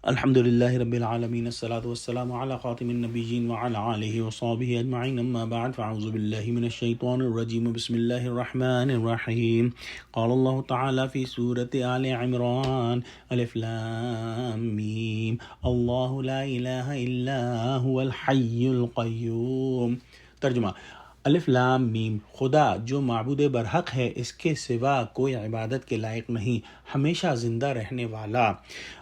الحمد للہ رب العالمین الصلاۃ والسلام علی خاتم النبیین وعلی آلہ وصحبہ اجمعین اما بعد فاعوذ باللہ من الشیطان الرجیم بسم اللہ الرحمن الرحیم قال اللہ تعالی فی سورة آل عمران الف لام میم اللہ لا الہ الا هو الحی القیوم۔ ترجمہ: الف لام میم، خدا جو معبود برحق ہے، اس کے سوا کوئی عبادت کے لائق نہیں، ہمیشہ زندہ رہنے والا۔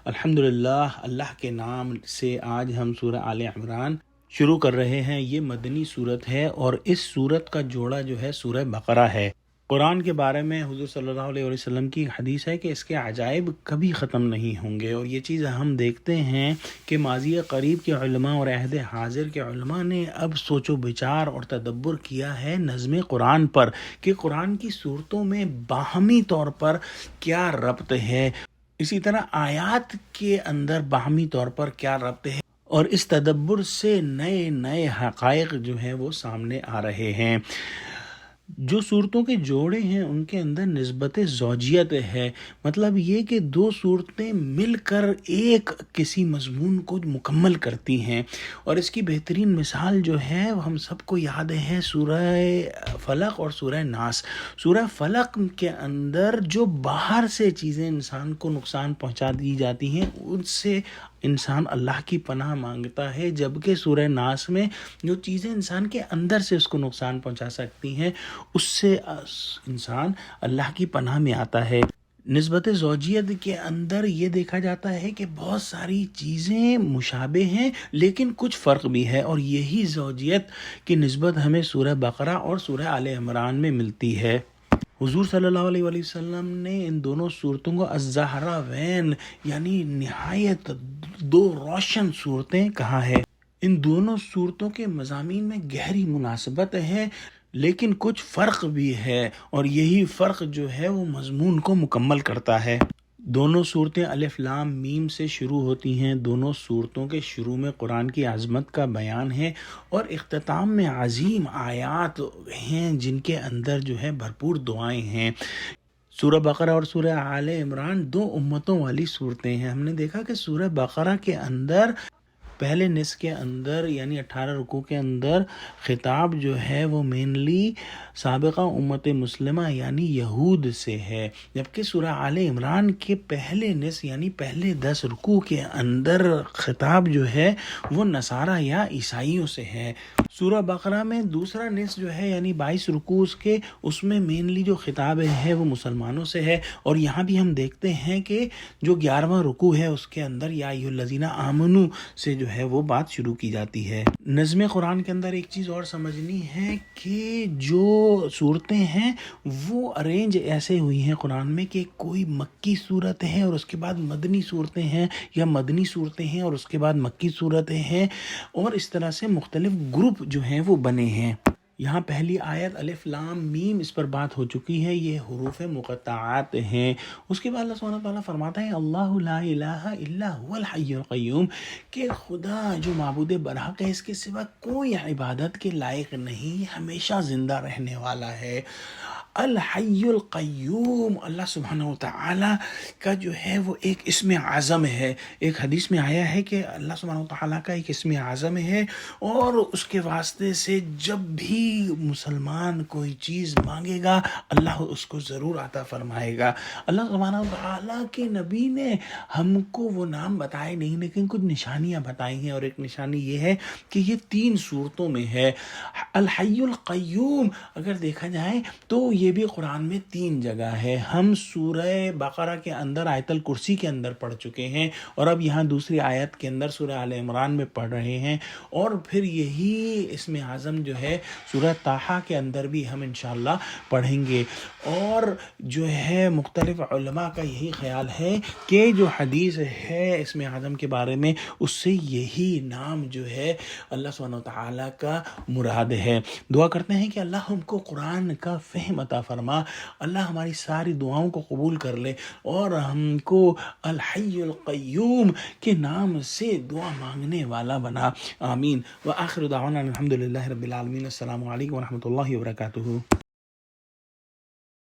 الحمدللہ، اللہ کے نام سے آج ہم سورہ آل عمران شروع کر رہے ہیں۔ یہ مدنی سورت ہے اور اس سورت کا جوڑا جو ہے سورہ بقرہ ہے۔ قرآن کے بارے میں حضور صلی اللہ علیہ وسلم کی حدیث ہے کہ اس کے عجائب کبھی ختم نہیں ہوں گے، اور یہ چیز ہم دیکھتے ہیں کہ ماضی قریب کے علماء اور عہد حاضر کے علماء نے اب سوچ و بچار اور تدبر کیا ہے نظم قرآن پر کہ قرآن کی صورتوں میں باہمی طور پر کیا ربط ہے، اسی طرح آیات کے اندر باہمی طور پر کیا ربط ہے، اور اس تدبر سے نئے نئے حقائق جو ہیں وہ سامنے آ رہے ہیں۔ جو صورتوں کے جوڑے ہیں ان کے اندر نسبت زوجیت ہے، مطلب یہ کہ دو صورتیں مل کر ایک کسی مضمون کو مکمل کرتی ہیں، اور اس کی بہترین مثال جو ہے وہ ہم سب کو یاد ہے سورہ فلق اور سورہ ناس۔ سورہ فلق کے اندر جو باہر سے چیزیں انسان کو نقصان پہنچا دی جاتی ہیں ان سے انسان اللہ کی پناہ مانگتا ہے، جبکہ سورہ ناس میں جو چیزیں انسان کے اندر سے اس کو نقصان پہنچا سکتی ہیں اس سے انسان اللہ کی پناہ میں آتا ہے۔ نسبت زوجیت کے اندر یہ دیکھا جاتا ہے کہ بہت ساری چیزیں مشابہ ہیں لیکن کچھ فرق بھی ہے، اور یہی زوجیت کی نسبت ہمیں سورہ بقرہ اور سورہ آل عمران میں ملتی ہے۔ حضور صلی اللہ علیہ وآلہ وسلم نے ان دونوں صورتوں کو الزہراوین یعنی نہایت دو روشن صورتیں کہا ہے۔ ان دونوں صورتوں کے مضامین میں گہری مناسبت ہے لیکن کچھ فرق بھی ہے، اور یہی فرق جو ہے وہ مضمون کو مکمل کرتا ہے۔ دونوں صورتیں الف لام میم سے شروع ہوتی ہیں۔ دونوں صورتوں کے شروع میں قرآن کی عظمت کا بیان ہے اور اختتام میں عظیم آیات ہیں جن کے اندر جو ہے بھرپور دعائیں ہیں۔ سورہ بقرہ اور سورہ آل عمران دو امتوں والی صورتیں ہیں۔ ہم نے دیکھا کہ سورہ بقرہ کے اندر پہلے نصف کے اندر یعنی 18 رکوع کے اندر خطاب جو ہے وہ مینلی سابقہ امت مسلمہ یعنی یہود سے ہے، جبکہ سورہ آل عمران کے پہلے نصف یعنی پہلے 10 رکوع کے اندر خطاب جو ہے وہ نصارہ یا عیسائیوں سے ہے۔ سورہ بقرہ میں دوسرا نصف جو ہے یعنی 22 رکوع کے اس میں مینلی جو خطاب ہے وہ مسلمانوں سے ہے، اور یہاں بھی ہم دیکھتے ہیں کہ جو 11واں رکوع ہے اس کے اندر یا ایھا الذین آمنوا سے جو ہے وہ بات شروع کی جاتی ہے۔ نظم قرآن کے اندر ایک چیز اور سمجھنی ہے کہ جو صورتیں ہیں وہ ارینج ایسے ہوئی ہیں قرآن میں کہ کوئی مکی صورت ہے اور اس کے بعد مدنی صورتیں ہیں، یا مدنی صورتیں ہیں اور اس کے بعد مکی صورتیں ہیں، اور اس طرح سے مختلف گروپ جو ہیں وہ بنے ہیں۔ یہاں پہلی آیت الف لام میم اس پر بات ہو چکی ہے، یہ حروف مقطعات ہیں۔ اس کے بعد اللہ سبحانہ وتعالیٰ فرماتا ہے اللہ لا الہ الا هو الحی القیوم، کہ خدا جو معبود برحق ہے اس کے سوا کوئی عبادت کے لائق نہیں، ہمیشہ زندہ رہنے والا ہے۔ الحی القیوم اللہ سبحانہ وتعالیٰ کا جو ہے وہ ایک اسم اعظم ہے۔ ایک حدیث میں آیا ہے کہ اللہ سبحانہ وتعالیٰ کا ایک اسم اعظم ہے، اور اس کے واسطے سے جب بھی مسلمان کوئی چیز مانگے گا اللہ اس کو ضرور عطا فرمائے گا۔ اللہ سبحانہ وتعالیٰ کے نبی نے ہم کو وہ نام بتائے نہیں لیکن کچھ نشانیاں بتائی ہیں، اور ایک نشانی یہ ہے کہ یہ 3 صورتوں میں ہے۔ الحی القیوم اگر دیکھا جائے تو یہ بھی قرآن میں 3 جگہ ہے۔ ہم سورہ بقرہ کے اندر آیت الکرسی کے اندر پڑھ چکے ہیں، اور اب یہاں دوسری آیت کے اندر سورہ آل عمران میں پڑھ رہے ہیں، اور پھر یہی اسم اعظم جو ہے سورہ طٰہٰ کے اندر بھی ہم انشاءاللہ پڑھیں گے۔ اور جو ہے مختلف علماء کا یہی خیال ہے کہ جو حدیث ہے اسم اعظم کے بارے میں اس سے یہی نام جو ہے اللہ سبحانہ وتعالیٰ کا مراد ہے۔ دعا کرتے ہیں کہ اللہ ہم کو قرآن کا فہم عطا فرما، اللہ ہماری ساری دعاؤں کو قبول کر لے، اور ہم کو الحی القیوم کے نام سے دعا مانگنے والا بنا، آمین۔ وآخر دعوانا الحمد للہ رب العالمین۔ السلام علیکم ورحمۃ اللہ وبرکاتہ۔